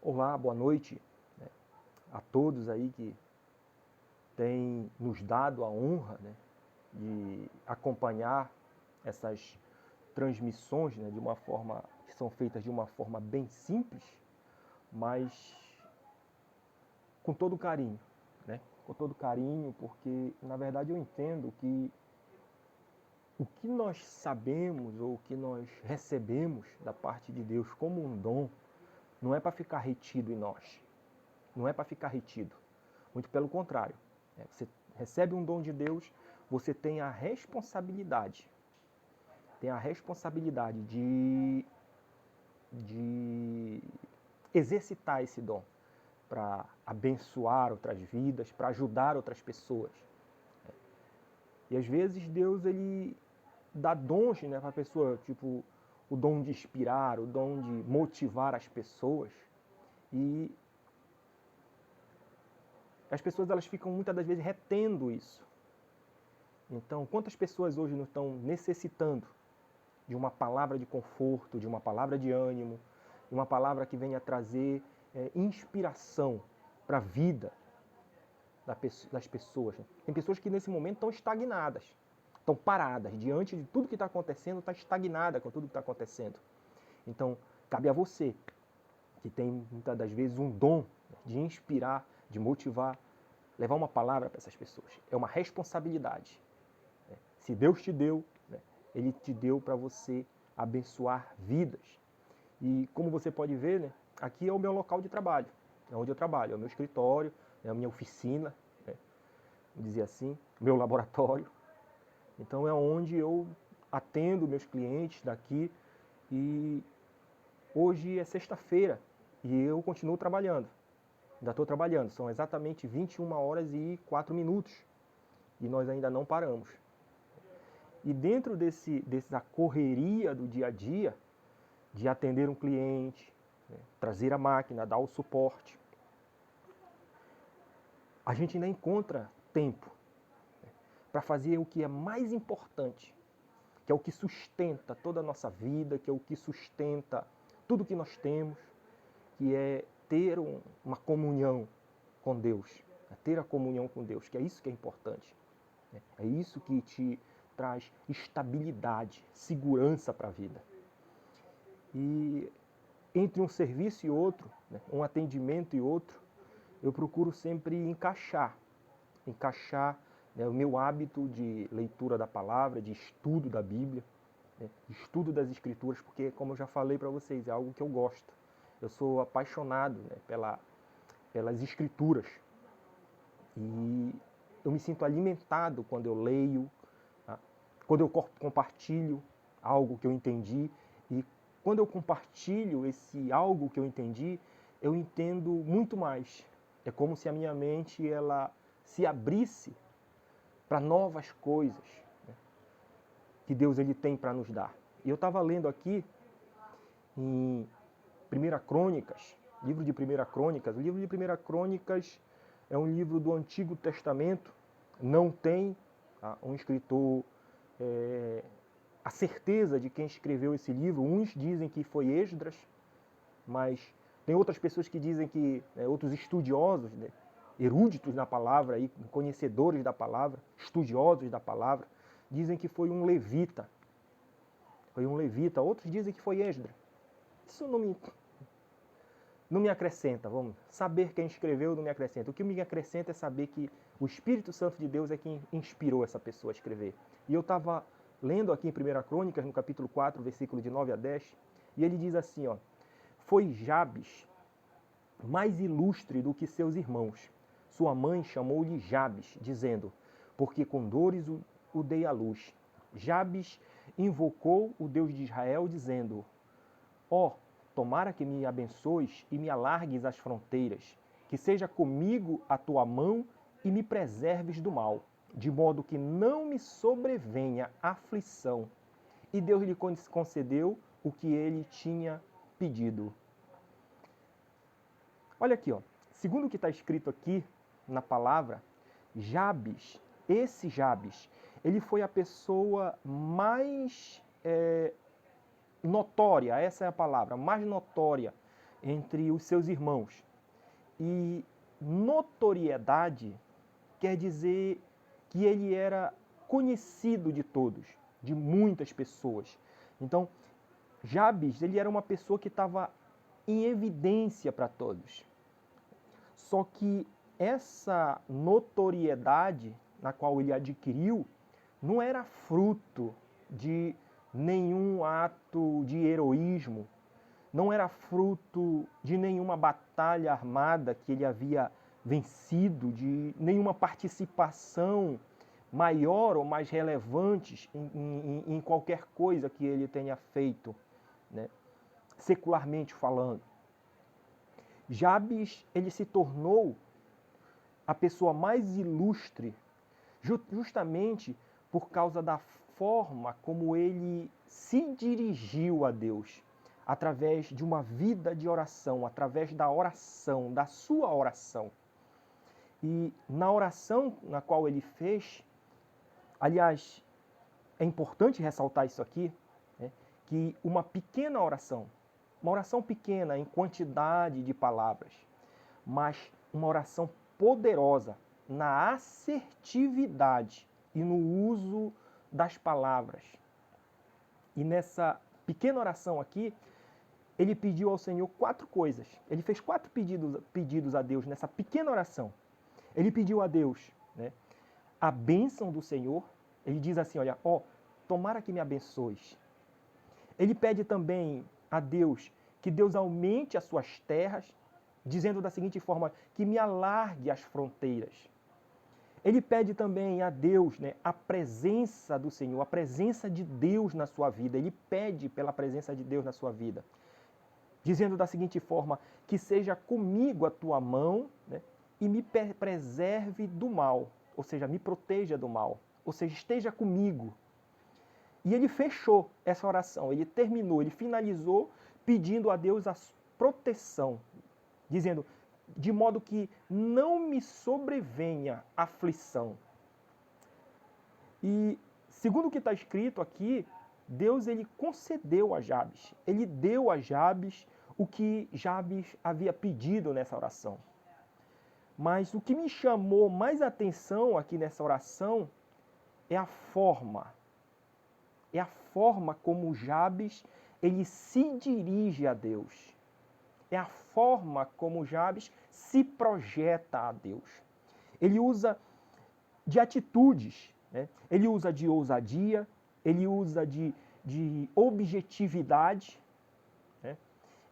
Olá, boa noite, né, a todos aí que têm nos dado a honra, né, de acompanhar essas transmissões, né, de uma forma que são feitas de uma forma bem simples, mas com todo carinho, né? Com todo carinho, porque na verdade eu entendo que o que nós sabemos ou o que nós recebemos da parte de Deus como um dom não é para ficar retido em nós, não é para ficar retido. Muito pelo contrário. Você recebe um dom de Deus, você tem a responsabilidade de exercitar esse dom para abençoar outras vidas, para ajudar outras pessoas. E às vezes Deus ele dá dons, né, para a pessoa, tipo o dom de inspirar, o dom de motivar as pessoas. E as pessoas elas ficam muitas das vezes retendo isso. Então, quantas pessoas hoje não estão necessitando de uma palavra de conforto, de uma palavra de ânimo, de uma palavra que venha trazer inspiração para a vida das pessoas. Tem pessoas que nesse momento estão estagnadas, estão paradas, diante de tudo que está acontecendo, está estagnada com tudo que está acontecendo. Então, cabe a você, que tem muitas das vezes um dom de inspirar, de motivar, levar uma palavra para essas pessoas. É uma responsabilidade. Se Deus te deu, Ele te deu para você abençoar vidas. E como você pode ver, né, aqui é o meu local de trabalho, é onde eu trabalho, é o meu escritório, é a minha oficina, né, vamos dizer assim, meu laboratório. Então é onde eu atendo meus clientes daqui e hoje é sexta-feira e eu continuo trabalhando. Ainda estou trabalhando, são exatamente 21 horas e 4 minutos e nós ainda não paramos. E dentro dessa correria do dia a dia, de atender um cliente, né, trazer a máquina, dar o suporte, a gente ainda encontra tempo, né, para fazer o que é mais importante, que é o que sustenta toda a nossa vida, que é o que sustenta tudo que nós temos, que é ter uma comunhão com Deus, ter a comunhão com Deus, que é isso que é importante. É isso que te traz estabilidade, segurança para a vida. E entre um serviço e outro, né, um atendimento e outro, eu procuro sempre encaixar né, o meu hábito de leitura da palavra, de estudo da Bíblia, né, de estudo das Escrituras, porque, como eu já falei para vocês, é algo que eu gosto. Eu sou apaixonado, né, pelas Escrituras. E eu me sinto alimentado quando eu leio, tá? Quando eu compartilho algo que eu entendi. E quando eu compartilho esse algo que eu entendi, eu entendo muito mais. É como se a minha mente ela se abrisse para novas coisas, né, que Deus ele tem para nos dar. E eu estava lendo aqui em 1 Crônicas, livro de 1 Crônicas. O livro de 1 Crônicas é um livro do Antigo Testamento, não tem um escritor a certeza de quem escreveu esse livro. Uns dizem que foi Esdras, mas tem outras pessoas que dizem que, outros estudiosos, né, eruditos na palavra, aí, conhecedores da palavra, estudiosos da palavra, dizem que foi um levita. Foi um levita. Outros dizem que foi Esdras. Isso não me acrescenta, vamos. Saber quem escreveu não me acrescenta. O que me acrescenta é saber que o Espírito Santo de Deus é quem inspirou essa pessoa a escrever. E eu estava lendo aqui em 1 Crônicas, no capítulo 4, versículo de 9 a 10, e ele diz assim, ó: foi Jabes mais ilustre do que seus irmãos. Sua mãe chamou-lhe Jabes, dizendo, porque com dores o dei à luz. Jabes invocou o Deus de Israel, dizendo, ó, tomara que me abençoes e me alargues as fronteiras, que seja comigo a tua mão e me preserves do mal, de modo que não me sobrevenha aflição. E Deus lhe concedeu o que ele tinha pedido. Olha aqui, ó. Segundo o que está escrito aqui na palavra, Jabes, esse Jabes, ele foi a pessoa mais notória, essa é a palavra, mais notória entre os seus irmãos. E notoriedade quer dizer que ele era conhecido de todos, de muitas pessoas. Então, Jabes, ele era uma pessoa que estava em evidência para todos. Só que essa notoriedade na qual ele adquiriu não era fruto de nenhum ato de heroísmo, não era fruto de nenhuma batalha armada que ele havia vencido, de nenhuma participação maior ou mais relevante em qualquer coisa que ele tenha feito, né? Secularmente falando. Jabes, ele se tornou a pessoa mais ilustre justamente por causa da forma como ele se dirigiu a Deus, através de uma vida de oração, através da oração, da sua oração. E na oração na qual ele fez, aliás, é importante ressaltar isso aqui, né, que uma pequena oração, uma oração pequena em quantidade de palavras, mas uma oração poderosa na assertividade e no uso das palavras. E nessa pequena oração aqui, ele pediu ao Senhor 4 coisas. Ele fez 4 pedidos a Deus nessa pequena oração. Ele pediu a Deus, né, a bênção do Senhor. Ele diz assim, olha, tomara que me abençoes. Ele pede também a Deus que Deus aumente as suas terras, dizendo da seguinte forma, que me alargue as fronteiras. Ele pede também a Deus, né, a presença do Senhor, a presença de Deus na sua vida. Ele pede pela presença de Deus na sua vida, dizendo da seguinte forma, que seja comigo a tua mão, né, e me preserve do mal, ou seja, me proteja do mal, ou seja, esteja comigo. E ele fechou essa oração, ele terminou, ele finalizou pedindo a Deus a proteção, dizendo, de modo que não me sobrevenha aflição. E segundo o que está escrito aqui, Deus ele concedeu a Jabes, ele deu a Jabes o que Jabes havia pedido nessa oração. Mas o que me chamou mais atenção aqui nessa oração é a forma. É a forma como Jabes ele se dirige a Deus. É a forma como Jabes se projeta a Deus. Ele usa de atitudes, né? Ele usa de ousadia, ele usa de objetividade, né?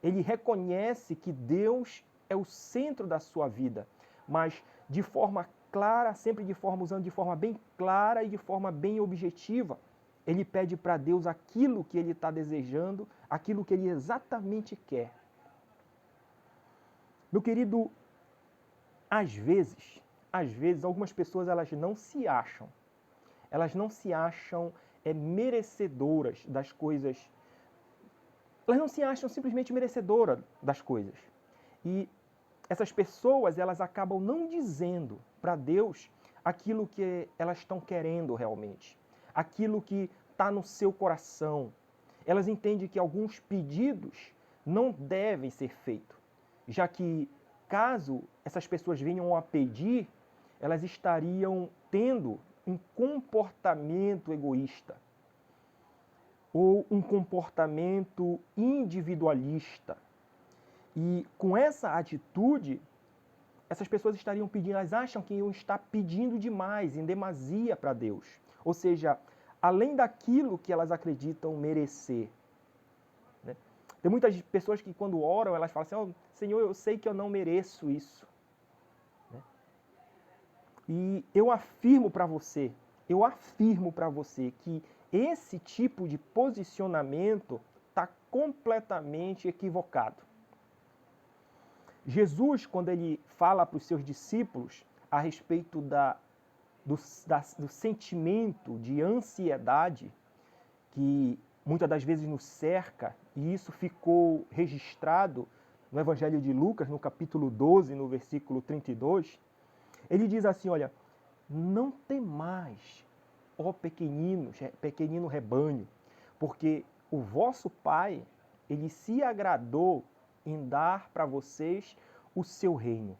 Ele reconhece que Deus é o centro da sua vida, mas de forma clara, sempre usando de forma bem clara e de forma bem objetiva. Ele pede para Deus aquilo que ele está desejando, aquilo que ele exatamente quer. Meu querido, às vezes, algumas pessoas elas não se acham merecedoras das coisas. Elas não se acham simplesmente merecedoras das coisas. E essas pessoas, elas acabam não dizendo para Deus aquilo que elas estão querendo realmente, aquilo que está no seu coração. Elas entendem que alguns pedidos não devem ser feitos, já que caso essas pessoas venham a pedir, elas estariam tendo um comportamento egoísta ou um comportamento individualista. E com essa atitude, essas pessoas estariam pedindo, elas acham que iam estar pedindo demais, em demasia para Deus. Ou seja, além daquilo que elas acreditam merecer. Né? Tem muitas pessoas que quando oram, elas falam assim, Senhor, eu sei que eu não mereço isso. Né? E eu afirmo para você que esse tipo de posicionamento está completamente equivocado. Jesus, quando ele fala para os seus discípulos a respeito do sentimento de ansiedade que muitas das vezes nos cerca, e isso ficou registrado no Evangelho de Lucas, no capítulo 12, no versículo 32, ele diz assim, olha, não temais, ó pequenino rebanho, porque o vosso Pai, ele se agradou em dar para vocês o seu reino.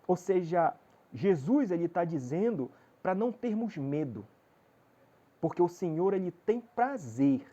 Ou seja, Jesus ele está dizendo para não termos medo, porque o Senhor ele tem prazer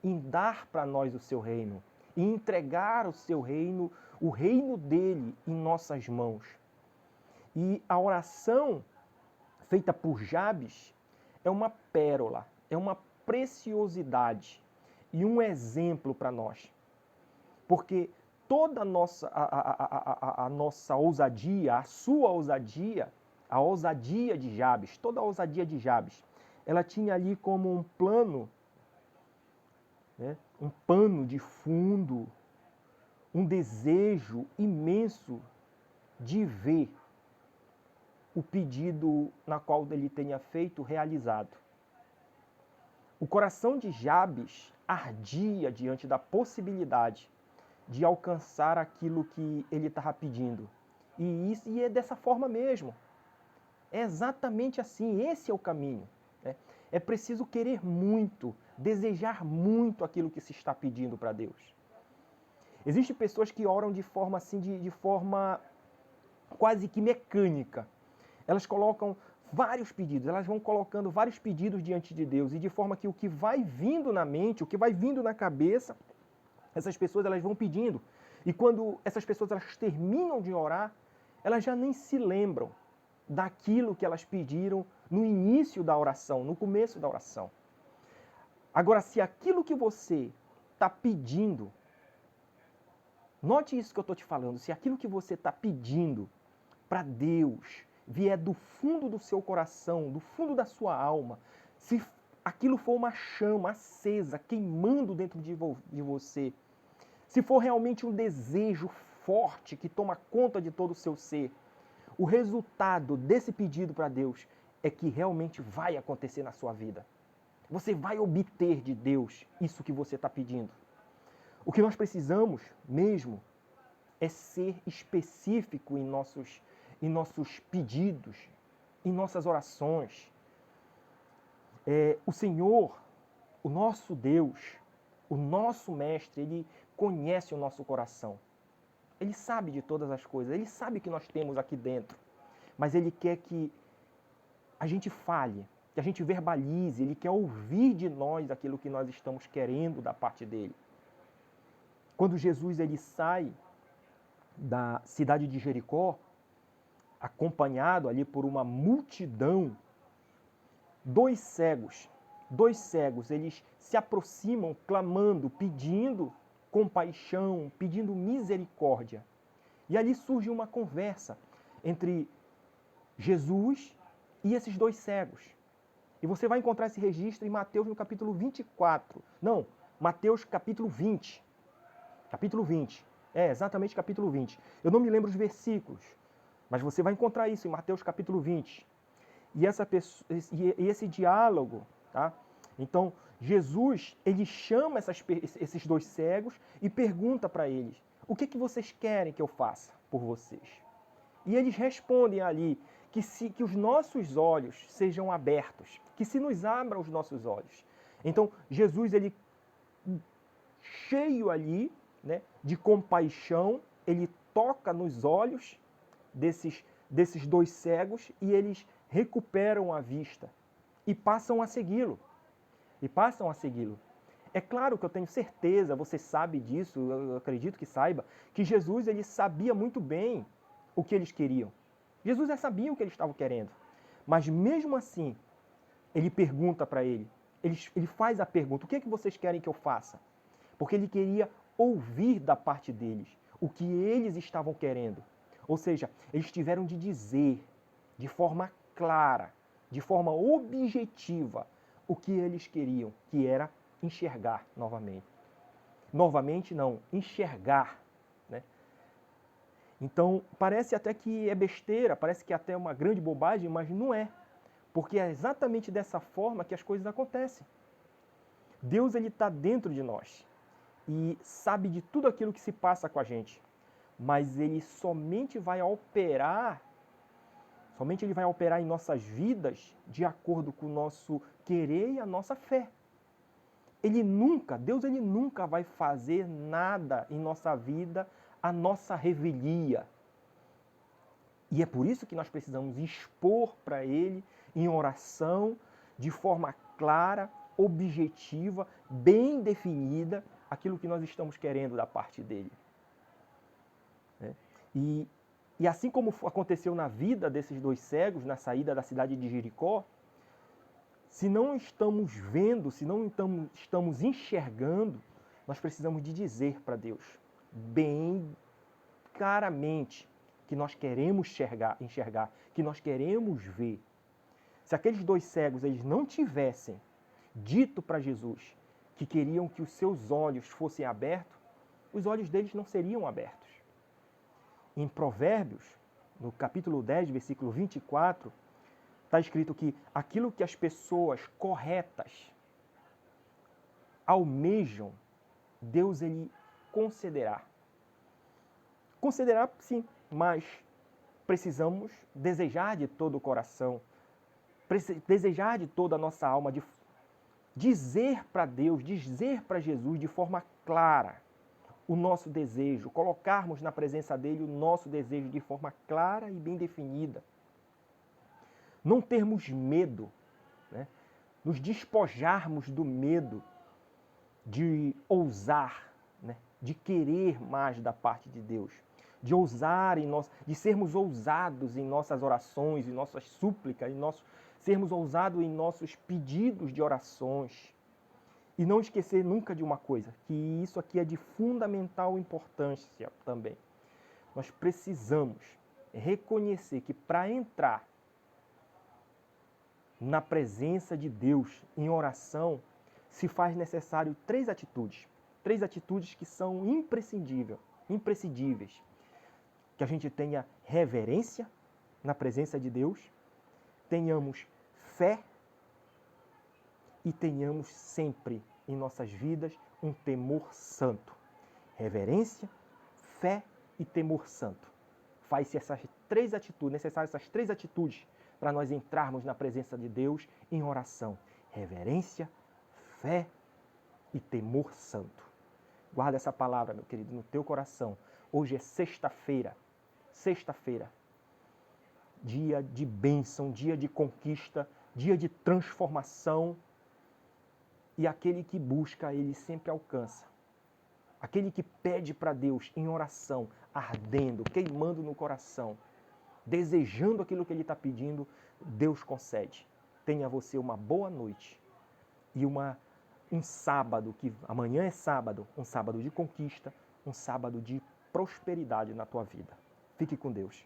em dar para nós o seu reino, em entregar o seu reino, o reino dele em nossas mãos. E a oração feita por Jabes é uma pérola, é uma preciosidade e um exemplo para nós. Porque toda a nossa ousadia, a sua ousadia, a ousadia de Jabes, toda a ousadia de Jabes, ela tinha ali como um plano, né, um pano de fundo, um desejo imenso de ver o pedido na qual ele tenha feito realizado. O coração de Jabes ardia diante da possibilidade de alcançar aquilo que ele estava pedindo. E é dessa forma mesmo. É exatamente assim, esse é o caminho. Né? É preciso querer muito, desejar muito aquilo que se está pedindo para Deus. Existem pessoas que oram de forma assim, de forma quase que mecânica. Elas colocam vários pedidos, elas vão colocando vários pedidos diante de Deus, e de forma que o que vai vindo na mente, o que vai vindo na cabeça, essas pessoas elas vão pedindo. E quando essas pessoas elas terminam de orar, elas já nem se lembram daquilo que elas pediram no início da oração, no começo da oração. Agora, se aquilo que você está pedindo, note isso que eu estou te falando, se aquilo que você está pedindo para Deus vier do fundo do seu coração, do fundo da sua alma, se aquilo for uma chama acesa, queimando dentro de você, se for realmente um desejo forte que toma conta de todo o seu ser, o resultado desse pedido para Deus é que realmente vai acontecer na sua vida. Você vai obter de Deus isso que você está pedindo. O que nós precisamos mesmo é ser específico em nossos pedidos, em nossas orações. O Senhor, o nosso Deus, o nosso Mestre, Ele conhece o nosso coração. Ele sabe de todas as coisas, Ele sabe que nós temos aqui dentro. Mas Ele quer que a gente fale, que a gente verbalize, Ele quer ouvir de nós aquilo que nós estamos querendo da parte dEle. Quando Jesus ele sai da cidade de Jericó, acompanhado ali por uma multidão, dois cegos, eles se aproximam clamando, pedindo compaixão, pedindo misericórdia. E ali surge uma conversa entre Jesus e esses dois cegos. E você vai encontrar esse registro em Mateus no capítulo 24. Não, Mateus capítulo 20. Capítulo 20. Exatamente capítulo 20. Eu não me lembro os versículos, mas você vai encontrar isso em Mateus capítulo 20. E esse diálogo, tá? Então, Jesus, ele chama esses dois cegos e pergunta para eles: o que vocês querem que eu faça por vocês? E eles respondem ali que os nossos olhos sejam abertos, que se nos abram os nossos olhos. Então, Jesus, ele cheio ali, né, de compaixão, ele toca nos olhos desses dois cegos e eles recuperam a vista e passam a segui-lo. É claro que eu tenho certeza, você sabe disso, eu acredito que saiba, que Jesus ele sabia muito bem o que eles queriam. Jesus já sabia o que eles estavam querendo. Mas mesmo assim, ele pergunta para ele, ele faz a pergunta: o que é que vocês querem que eu faça? Porque ele queria ouvir da parte deles o que eles estavam querendo. Ou seja, eles tiveram de dizer de forma clara, de forma objetiva, o que eles queriam, que era enxergar novamente. Novamente não, enxergar. Né? Então, parece até que é besteira, parece que é até uma grande bobagem, mas não é. Porque é exatamente dessa forma que as coisas acontecem. Deus ele está dentro de nós e sabe de tudo aquilo que se passa com a gente. Mas ele somente vai operar em nossas vidas de acordo com o nosso querer e a nossa fé. Deus ele nunca vai fazer nada em nossa vida à nossa revelia. E é por isso que nós precisamos expor para Ele em oração, de forma clara, objetiva, bem definida, aquilo que nós estamos querendo da parte dEle. E assim como aconteceu na vida desses dois cegos, na saída da cidade de Jericó, se não estamos vendo, se não estamos enxergando, nós precisamos de dizer para Deus, bem claramente, que nós queremos enxergar, que nós queremos ver. Se aqueles dois cegos eles não tivessem dito para Jesus que queriam que os seus olhos fossem abertos, os olhos deles não seriam abertos. Em Provérbios, no capítulo 10, versículo 24, está escrito que aquilo que as pessoas corretas almejam, Deus ele concederá. Concederá, sim, mas precisamos desejar de todo o coração, desejar de toda a nossa alma, de dizer para Deus, dizer para Jesus de forma clara o nosso desejo, colocarmos na presença dele o nosso desejo de forma clara e bem definida. Não termos medo, né? Nos despojarmos do medo de ousar, né? De querer mais da parte de Deus, de ousar de sermos ousados em nossas orações, em nossas súplicas, sermos ousados em nossos pedidos de orações. E não esquecer nunca de uma coisa, que isso aqui é de fundamental importância também. Nós precisamos reconhecer que para entrar na presença de Deus em oração, se faz necessário três atitudes que são imprescindíveis. Que a gente tenha reverência na presença de Deus, tenhamos fé e tenhamos sempre em nossas vidas um temor santo. Reverência, fé e temor santo. Faz-se necessárias essas três atitudes para nós entrarmos na presença de Deus em oração. Reverência, fé e temor santo. Guarda essa palavra, meu querido, no teu coração. Hoje é sexta-feira. Dia de bênção, dia de conquista, dia de transformação. E aquele que busca, ele sempre alcança. Aquele que pede para Deus em oração, ardendo, queimando no coração, desejando aquilo que ele está pedindo, Deus concede. Tenha você uma boa noite e um sábado, que amanhã é sábado, um sábado de conquista, um sábado de prosperidade na tua vida. Fique com Deus.